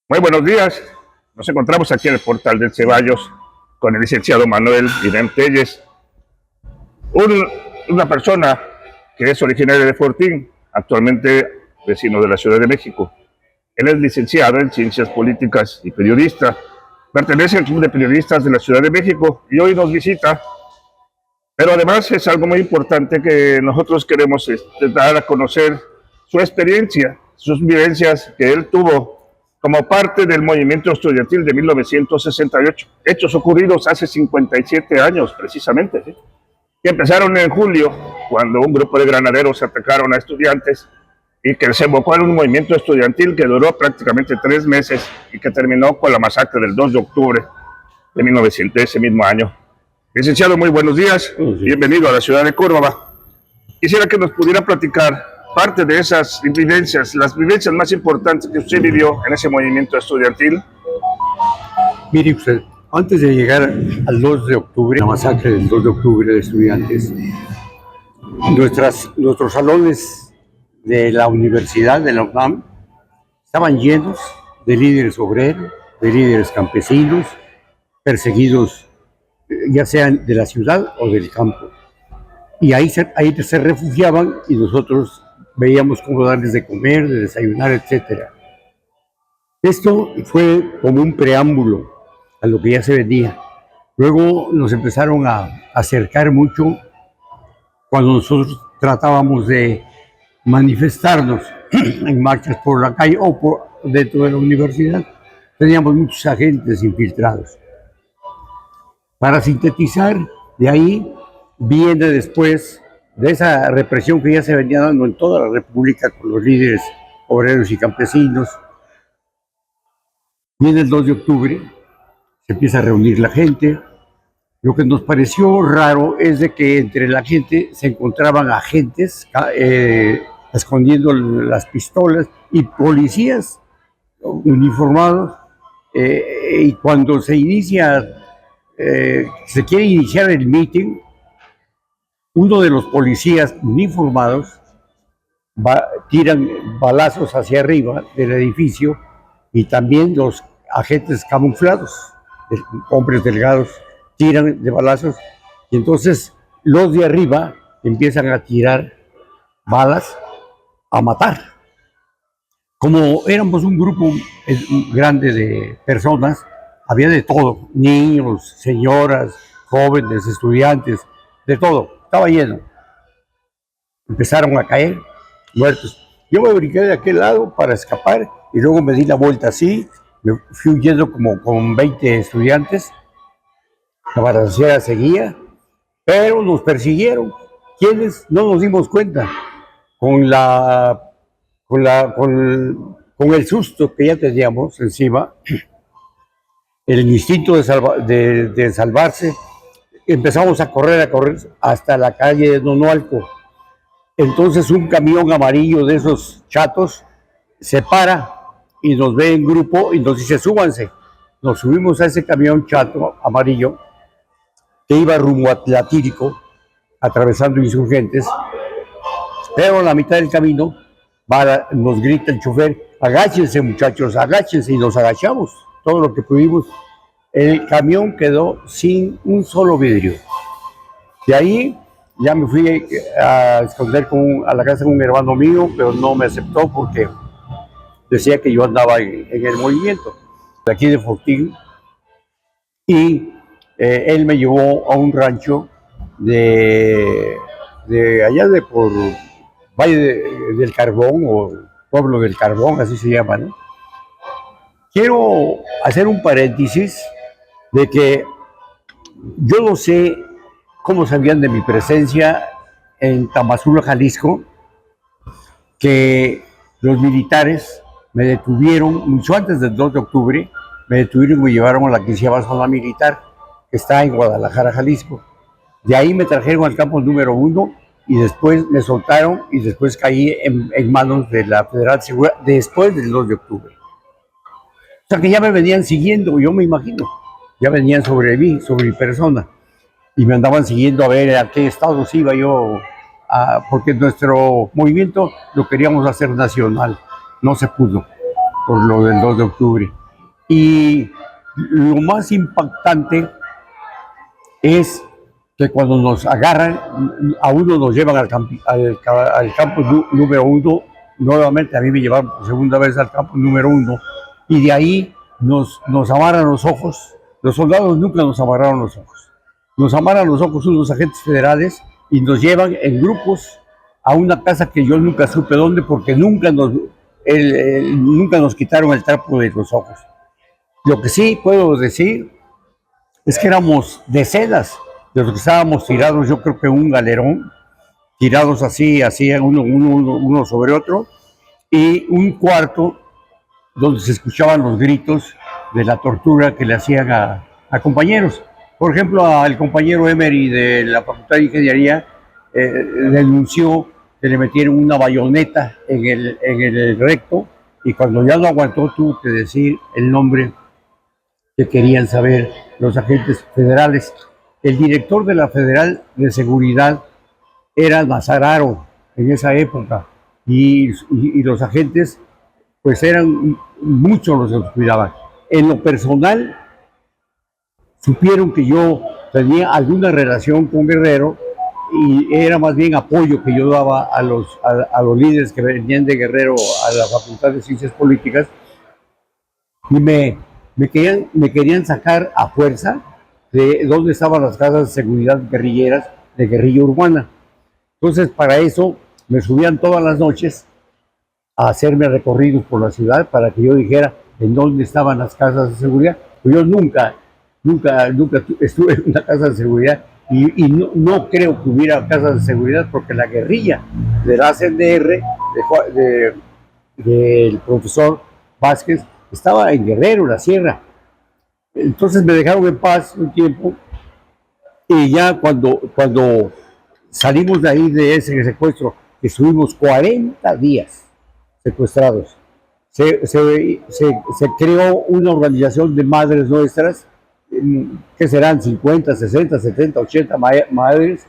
Muy buenos días. Nos encontramos aquí en el portal del Ceballos con el licenciado Manuel Irán Telles, una persona que es originaria de Fortín, actualmente vecino de la Ciudad de México. Él es licenciado en Ciencias Políticas y periodista. Pertenece al Club de Periodistas de la Ciudad de México y hoy nos visita. Pero además es algo muy importante que nosotros queremos dar a conocer su experiencia, sus vivencias que él tuvo como parte del movimiento estudiantil de 1968, hechos ocurridos hace 57 años precisamente, ¿sí? Que empezaron en julio, cuando un grupo de granaderos atacaron a estudiantes y que desembocó en un movimiento estudiantil que duró prácticamente 3 meses y que terminó con la masacre del 2 de octubre de 1900, ese mismo año. Licenciado, muy buenos días. Bienvenido a la ciudad de Córdoba. Quisiera que nos pudiera platicar parte de esas vivencias, las vivencias más importantes que usted vivió en ese movimiento estudiantil. Mire usted, antes de llegar al 2 de octubre, la masacre del 2 de octubre de estudiantes, nuestros salones de la universidad, de la UNAM, estaban llenos de líderes obreros, de líderes campesinos, perseguidos ya sean de la ciudad o del campo. Y ahí se refugiaban y nosotros veíamos cómo darles de comer, de desayunar, etc. Esto fue como un preámbulo a lo que ya se venía. Luego nos empezaron a acercar mucho cuando nosotros tratábamos de manifestarnos en marchas por la calle o dentro de la universidad. Teníamos muchos agentes infiltrados. Para sintetizar, de ahí viene después de esa represión que ya se venía dando en toda la República con los líderes obreros y campesinos. Viene el 2 de octubre, se empieza a reunir la gente. Lo que nos pareció raro es de que entre la gente se encontraban agentes escondiendo las pistolas y policías uniformados. Y cuando se quiere iniciar el meeting, uno de los policías uniformados tiran balazos hacia arriba del edificio y también los agentes camuflados, hombres delgados, tiran de balazos y entonces los de arriba empiezan a tirar balas a matar. Como éramos un grupo grande de personas, había de todo, niños, señoras, jóvenes, estudiantes, de todo, estaba lleno. Empezaron a caer muertos. Yo me brinqué de aquel lado para escapar y luego me di la vuelta así, me fui huyendo como con 20 estudiantes. La balacera seguía, pero nos persiguieron. ¿Quiénes? No nos dimos cuenta. Con el susto que ya teníamos encima, el instinto de salvarse, empezamos a correr hasta la calle de Nonualco. Entonces un camión amarillo de esos chatos se para y nos ve en grupo y nos dice, súbanse. Nos subimos a ese camión chato amarillo que iba rumbo a Tlatírico, atravesando Insurgentes, pero a la mitad del camino nos grita el chofer, agáchense muchachos, agáchense, y nos agachamos todo lo que pudimos. El camión quedó sin un solo vidrio. De ahí ya me fui a esconder a la casa de un hermano mío, pero no me aceptó porque decía que yo andaba en el movimiento de aquí de Fortín, y él me llevó a un rancho de allá de por Valle del Carbón o Pueblo del Carbón, así se llama, ¿no? Quiero hacer un paréntesis de que yo no sé cómo sabían de mi presencia en Tamazula, Jalisco, que los militares me detuvieron mucho antes del 2 de octubre, me detuvieron y me llevaron a la 15ª zona militar, que está en Guadalajara, Jalisco. De ahí me trajeron al campo número 1 y después me soltaron y después caí en manos de la Federal de Seguridad después del 2 de octubre. O sea que ya me venían siguiendo, yo me imagino, ya venían sobre mí, sobre mi persona, y me andaban siguiendo a ver a qué estados iba yo, porque nuestro movimiento lo queríamos hacer nacional, no se pudo. por lo del 2 de octubre. Y lo más impactante es que cuando nos agarran, a uno nos llevan al campo número 1, nuevamente a mí me llevaron por segunda vez al campo número 1, y de ahí nos amarran los ojos. Los soldados nunca nos amarraron los ojos. Nos amarran los ojos unos agentes federales y nos llevan en grupos a una casa que yo nunca supe dónde, porque nunca nos quitaron el trapo de los ojos. Lo que sí puedo decir es que éramos decenas de los que estábamos tirados, yo creo que un galerón, tirados así uno sobre otro, y un cuarto donde se escuchaban los gritos de la tortura que le hacían a compañeros. Por ejemplo, al compañero Emery de la Facultad de Ingeniería denunció que le metieron una bayoneta en el recto, y cuando ya no aguantó tuvo que decir el nombre que querían saber los agentes federales. El director de la Federal de Seguridad era Nazararo en esa época, y los agentes pues eran muchos los que nos cuidaban. En lo personal, supieron que yo tenía alguna relación con Guerrero, y era más bien apoyo que yo daba a los líderes que venían de Guerrero a la Facultad de Ciencias Políticas, y me querían sacar a fuerza de dónde estaban las casas de seguridad guerrilleras de guerrilla urbana. Entonces, para eso me subían todas las noches a hacerme recorridos por la ciudad para que yo dijera en dónde estaban las casas de seguridad. Pues yo nunca estuve en una casa de seguridad, y no creo que hubiera casas de seguridad, porque la guerrilla de la CNR, del profesor Vázquez, estaba en Guerrero, la sierra. Entonces me dejaron en paz un tiempo, y ya cuando salimos de ahí, de ese secuestro, estuvimos 40 días secuestrados. Se creó una organización de madres nuestras, que serán 50, 60, 70, 80 madres,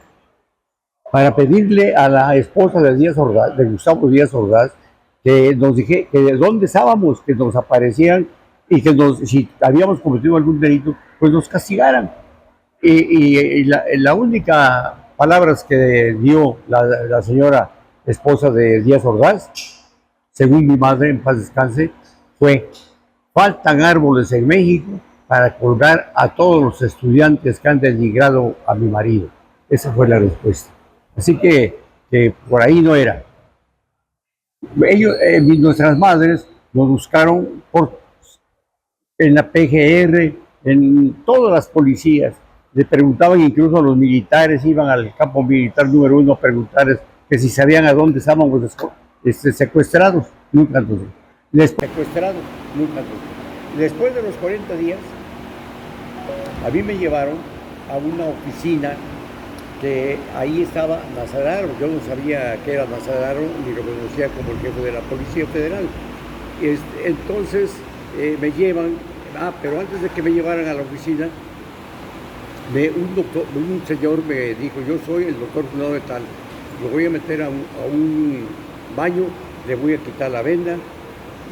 para pedirle a la esposa de Díaz Ordaz, de Gustavo Díaz Ordaz, que nos dije que de dónde estábamos, que nos aparecieran, y que si habíamos cometido algún delito, pues nos castigaran. Y la única palabras que dio la señora esposa de Díaz Ordaz, según mi madre, en paz descanse, fue: faltan árboles en México para colgar a todos los estudiantes que han denigrado a mi marido. Esa fue la respuesta. Así que por ahí no era. Nuestras madres nos buscaron en la PGR, en todas las policías. Le preguntaban incluso a los militares, iban al campo militar número 1 a preguntarles que si sabían a dónde estábamos secuestrados. Nunca les secuestrados, nunca. Después de los 40 días, a mí me llevaron a una oficina que ahí estaba Nazararo. Yo no sabía que era Nazararo, ni lo conocía como el jefe de la Policía Federal. Entonces me llevan, pero antes de que me llevaran a la oficina, un señor me dijo: yo soy el doctor fulano de tal, lo voy a meter a un baño, le voy a quitar la venda,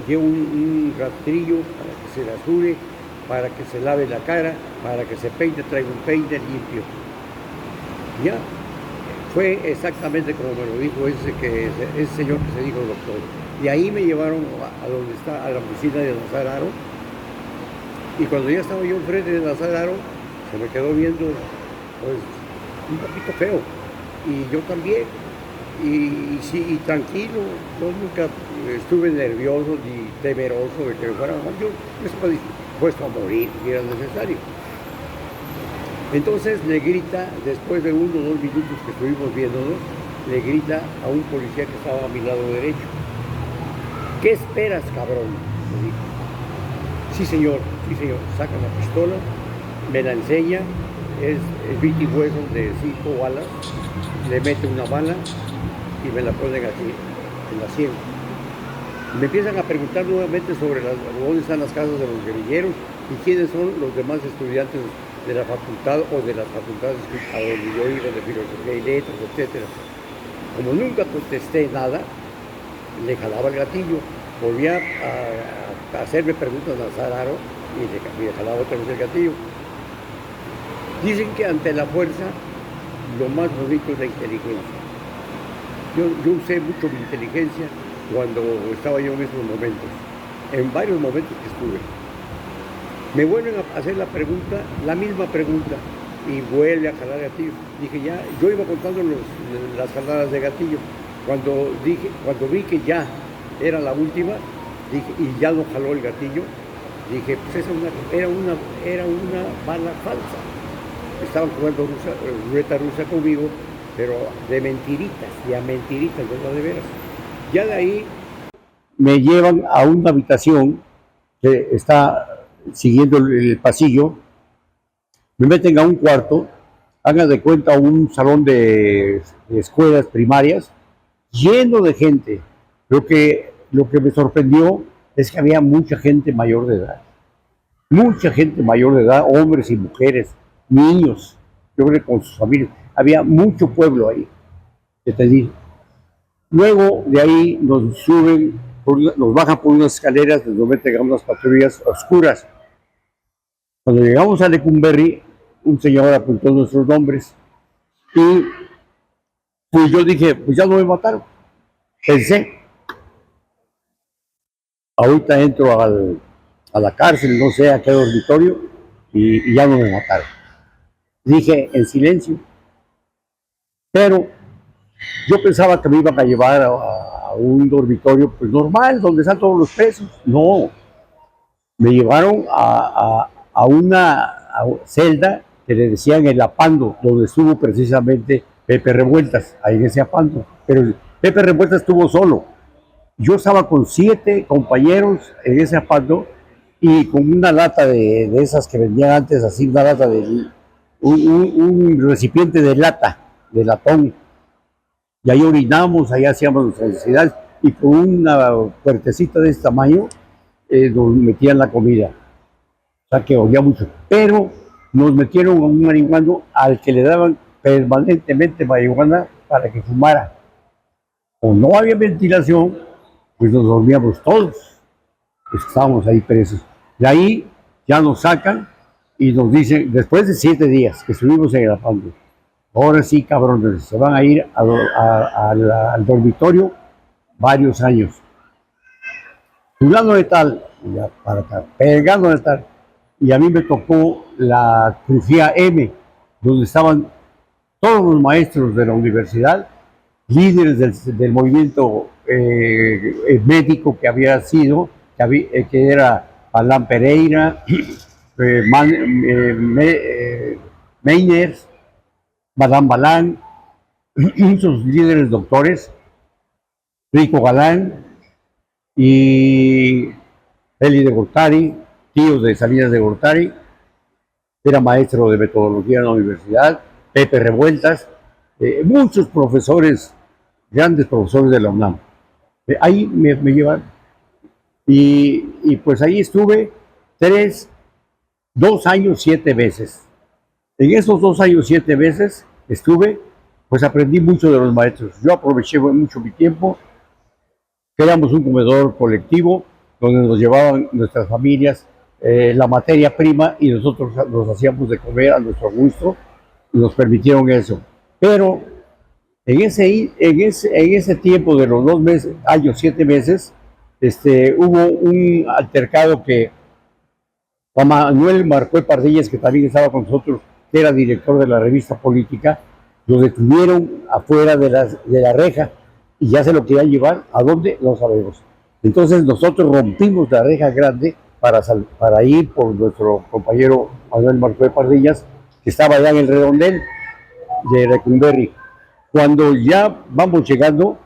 llevo un rastrillo para que se rasure, para que se lave la cara, para que se peine, traigo un peine limpio. Ya, fue exactamente como me lo dijo ese señor que se dijo doctor. Y ahí me llevaron a la oficina de Nazararo, y cuando ya estaba yo enfrente de Nazararo, se me quedó viendo pues un poquito feo, y yo también, y tranquilo. Yo nunca estuve nervioso ni temeroso de que me fuera mal. Yo estaba dispuesto a morir si era necesario. Entonces le grita, después de 1 o 2 minutos que estuvimos viéndonos, le grita a un policía que estaba a mi lado derecho: ¿qué esperas, cabrón?, me dijo. Sí señor, saca la pistola, me la enseña, es vitihueso de 5 balas, le mete una bala y me la ponen así, en la sien. Me empiezan a preguntar nuevamente sobre dónde están las casas de los guerrilleros y quiénes son los demás estudiantes de la facultad o de las facultades a donde yo iba, de filosofía y letras, etc. Como nunca contesté nada, le jalaba el gatillo, volvía a hacerme preguntas al Sararo y le jalaba otra vez el gatillo. Dicen que ante la fuerza lo más bonito es la inteligencia. Yo usé mucho mi inteligencia cuando estaba yo en esos momentos, en varios momentos que estuve. Me vuelven a hacer la misma pregunta, y vuelve a jalar gatillo. Dije, ya, yo iba contando las jaladas de gatillo. Cuando vi que ya era la última, dije, y ya no jaló el gatillo, dije, pues era una bala falsa. Estaban jugando ruleta rusa conmigo, pero de mentiritas, no de veras. Ya de ahí me llevan a una habitación que está siguiendo el pasillo, me meten a un cuarto, hagan de cuenta un salón de escuelas primarias, lleno de gente. Lo que me sorprendió es que había mucha gente mayor de edad, hombres y mujeres, niños, yo creo que con sus familias. Había mucho pueblo ahí, que te digo. Luego de ahí nos bajan por unas escaleras, nos meten a unas patrullas oscuras. Cuando llegamos a Lecumberri, un señor apuntó nuestros nombres y pues yo dije, pues ya no me mataron. Pensé, ahorita entro a la cárcel, no sé a qué dormitorio, y ya no me mataron. Dije en silencio, pero yo pensaba que me iban a llevar a un dormitorio pues normal, donde están todos los presos. No, me llevaron a una celda que le decían el Apando, donde estuvo precisamente Pepe Revueltas, ahí en ese Apando. Pero Pepe Revueltas estuvo solo. Yo estaba con 7 compañeros en ese Apando y con una lata de esas que vendían antes, así, una lata un recipiente de lata, de latón. Y ahí orinamos, ahí hacíamos nuestras necesidades y con una puertecita de este tamaño nos metían la comida. O sea que olía mucho. Pero nos metieron a un marihuano al que le daban permanentemente marihuana para que fumara. Como no había ventilación, pues nos dormíamos todos. Pues estábamos ahí presos. De ahí ya nos sacan y nos dicen, después de 7 días que estuvimos en el Apando, ahora sí, cabrones, se van a ir al dormitorio varios años. Fulano de tal, ya para acá, pegando de tal. Y a mí me tocó la crujía M, donde estaban todos los maestros de la universidad, líderes del movimiento médico que había sido, que era Alán Pereira, Meiners, Madame Balán, muchos líderes doctores, Rico Galán y Eli de Gortari, tíos de Salinas de Gortari, era maestro de metodología en la universidad, Pepe Revueltas, muchos profesores, grandes profesores de la UNAM. Ahí me llevan y pues ahí estuve 2 años 7 meses. En esos 2 años 7 meses estuve, pues aprendí mucho de los maestros. Yo aproveché mucho mi tiempo. Creamos un comedor colectivo donde nos llevaban nuestras familias la materia prima y nosotros nos hacíamos de comer a nuestro gusto y nos permitieron eso. Pero en ese tiempo de los 2 años 7 meses, hubo un altercado que Juan Manuel Marcué Pardillas, que también estaba con nosotros, que era director de la revista Política, lo detuvieron afuera de la reja y ya se lo querían llevar. ¿A dónde? No sabemos. Entonces nosotros rompimos la reja grande para ir por nuestro compañero Manuel Marcué Pardillas, que estaba allá en el redondel de Lecumberri. Cuando ya vamos llegando,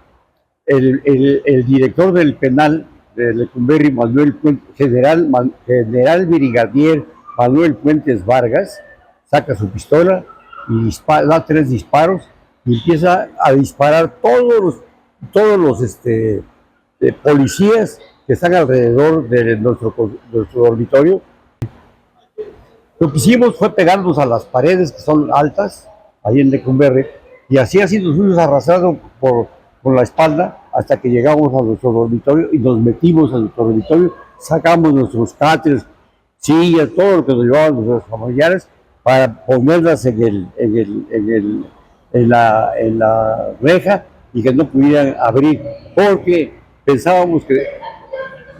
el director del penal de Lecumberri, general brigadier Manuel Puentes Vargas, saca su pistola y da 3 disparos y empieza a disparar todos los policías que están alrededor de nuestro dormitorio. Lo que hicimos fue pegarnos a las paredes que son altas, ahí en Lecumberri, y así nos fuimos arrastrando por la espalda hasta que llegamos a nuestro dormitorio y nos metimos a nuestro dormitorio sacamos nuestros cáteres, sillas, todo lo que nos llevaban nuestros familiares para ponerlas en la reja y que no pudieran abrir, porque pensábamos que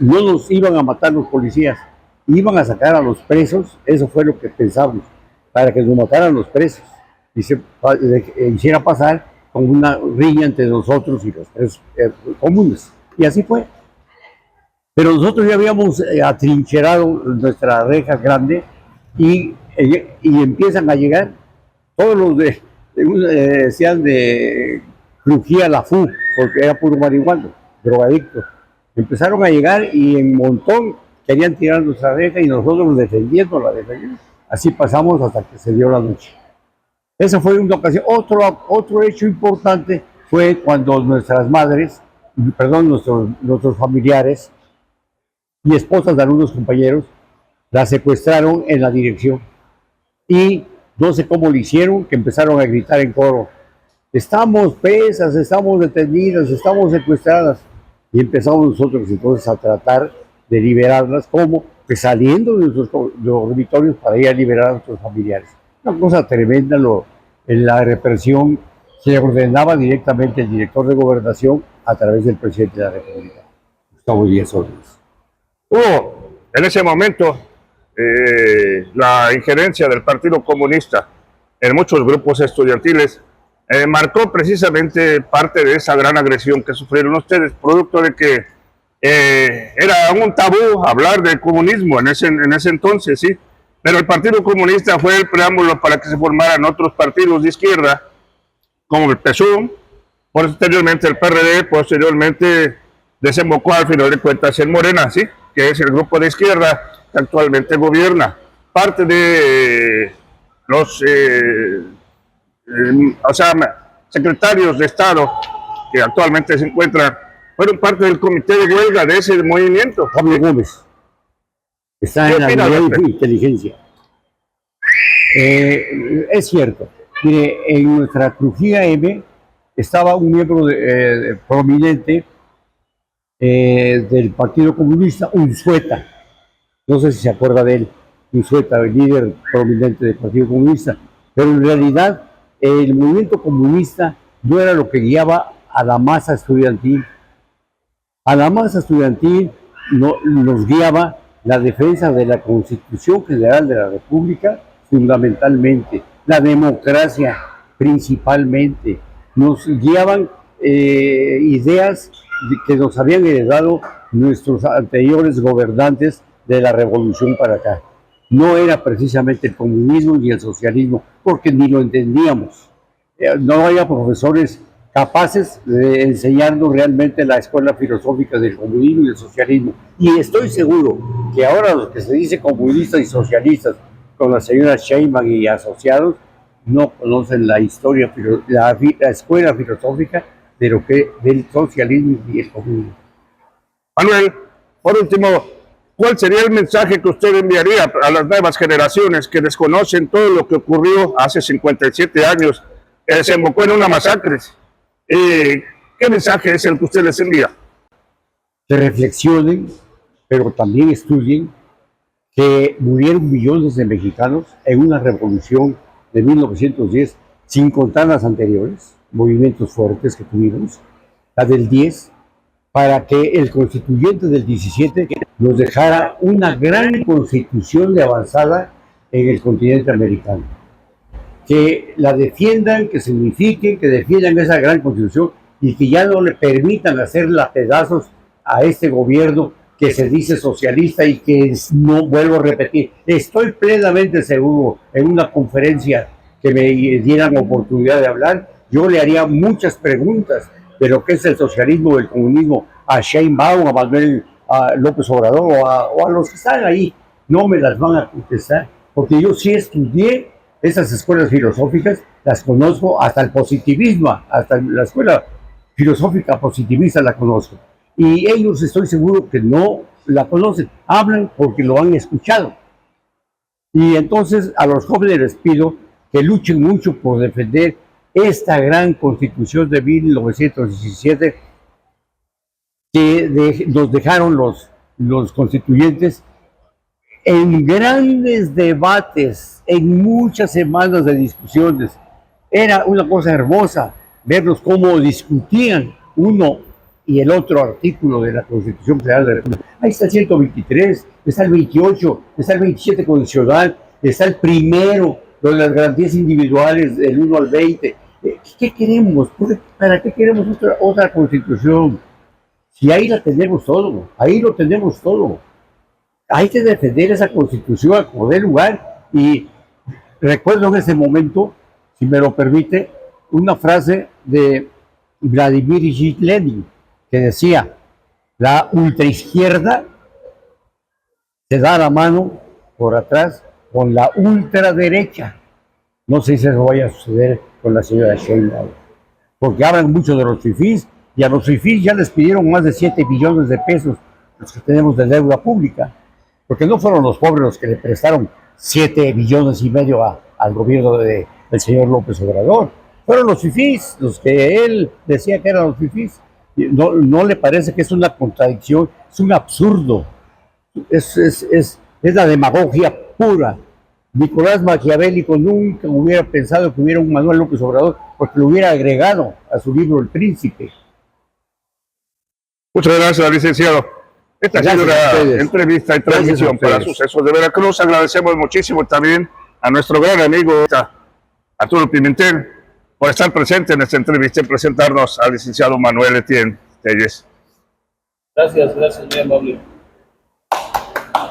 no nos iban a matar los policías, iban a sacar a los presos, eso fue lo que pensamos, para que nos mataran los presos y se hiciera pasar como una riña entre nosotros y los presos comunes. Y así fue. Pero nosotros ya habíamos atrincherado nuestra reja grande y empiezan a llegar todos los decían de crujía la FU, porque era puro marihuano, drogadicto. Empezaron a llegar y en montón querían tirar nuestra reja y nosotros defendiendo la defendimos. Así pasamos hasta que se dio la noche. Esa fue una ocasión. Otro hecho importante fue cuando nuestras madres, perdón, nuestros familiares y esposas de algunos compañeros la secuestraron en la dirección. Y no sé cómo lo hicieron, que empezaron a gritar en coro: estamos presas, estamos detenidas, estamos secuestradas. Y empezamos nosotros entonces a tratar de liberarlas, como que saliendo de nuestros dormitorios para ir a liberar a nuestros familiares. Una cosa tremenda en la represión se ordenaba directamente el director de gobernación a través del presidente de la República, Gustavo Díaz Ordaz. Hubo en ese momento la injerencia del Partido Comunista en muchos grupos estudiantiles marcó precisamente parte de esa gran agresión que sufrieron ustedes, producto de que era un tabú hablar de comunismo en ese entonces, sí, pero el Partido Comunista fue el preámbulo para que se formaran otros partidos de izquierda, como el PSUV, posteriormente el PRD, posteriormente desembocó al final de cuentas en Morena, sí, que es el grupo de izquierda que actualmente gobierna. Parte de los secretarios de Estado que actualmente se encuentran fueron parte del comité de huelga de ese movimiento. Fabio Gómez está en la unidad de inteligencia. Es cierto. Mire, en nuestra crujía M estaba un miembro prominente del Partido Comunista, Unzueta. No sé si se acuerda de él. Unzueta, el líder prominente del Partido Comunista. Pero en realidad el movimiento comunista no era lo que guiaba a la masa estudiantil. A la masa estudiantil nos guiaba la defensa de la Constitución General de la República, fundamentalmente, la democracia principalmente. Nos guiaban ideas que nos habían heredado nuestros anteriores gobernantes de la revolución para acá. No era precisamente el comunismo ni el socialismo, porque ni lo entendíamos. No había profesores capaces de enseñarnos realmente la escuela filosófica del comunismo y del socialismo. Y estoy seguro que ahora los que se dicen comunistas y socialistas, con la señora Sheinbaum y asociados, no conocen la historia, la escuela filosófica de lo que del socialismo y el comunismo. Manuel, por último, ¿cuál sería el mensaje que usted enviaría a las nuevas generaciones que desconocen todo lo que ocurrió hace 57 años, que desembocó en una masacre? ¿Qué mensaje es el que usted les envía? Que reflexionen, pero también estudien que murieron millones de mexicanos en una revolución de 1910, sin contar las anteriores, movimientos fuertes que tuvimos, la del 10, para que el constituyente del 17 nos dejara una gran constitución de avanzada en el continente americano. Que la defiendan, que signifiquen, que defiendan esa gran constitución y que ya no le permitan hacerla pedazos a este gobierno que se dice socialista y que no, vuelvo a repetir, estoy plenamente seguro, en una conferencia que me dieran oportunidad de hablar, yo le haría muchas preguntas de lo que es el socialismo o el comunismo a Sheinbaum, a Manuel López Obrador o a los que están ahí. No me las van a contestar, porque yo sí estudié esas escuelas filosóficas, las conozco, hasta el positivismo, hasta la escuela filosófica positivista la conozco. Y ellos estoy seguro que no la conocen, hablan porque lo han escuchado. Y entonces a los jóvenes les pido que luchen mucho por defender esta gran constitución de 1917 que nos dejaron los los constituyentes en grandes debates, en muchas semanas de discusiones. Era una cosa hermosa verlos cómo discutían uno y el otro artículo de la Constitución Federal de la República. Ahí está el 123, está el 28, está el 27 condicional, está el primero, lo de las garantías individuales del 1 al 20. ¿Qué queremos? ¿Para qué queremos otra Constitución? Si ahí la tenemos todo, ahí lo tenemos todo. Hay que defender esa Constitución a como dé lugar. Y recuerdo en ese momento, si me lo permite, una frase de Vladimir Ilich Lenin, que decía: la ultraizquierda se da la mano por atrás con la ultraderecha. No sé si eso vaya a suceder con la señora Sheinbaum, porque hablan mucho de los fifís, y a los fifís ya les pidieron más de 7 billones de pesos los que tenemos de deuda pública, porque no fueron los pobres los que le prestaron 7 billones y medio al gobierno del señor López Obrador. Fueron los fifís, los que él decía que eran los fifís. ¿No le parece que es una contradicción? Es un absurdo. Es la demagogia pura. Nicolás Maquiavélico nunca hubiera pensado que hubiera un Manuel López Obrador, porque lo hubiera agregado a su libro El Príncipe. Muchas gracias, licenciado. Esta ha sido una entrevista y transmisión para Sucesos de Veracruz. Agradecemos muchísimo también a nuestro gran amigo Arturo Pimentel por estar presente en esta entrevista y presentarnos al licenciado Manuel Etienne Telles. Gracias, muy amable.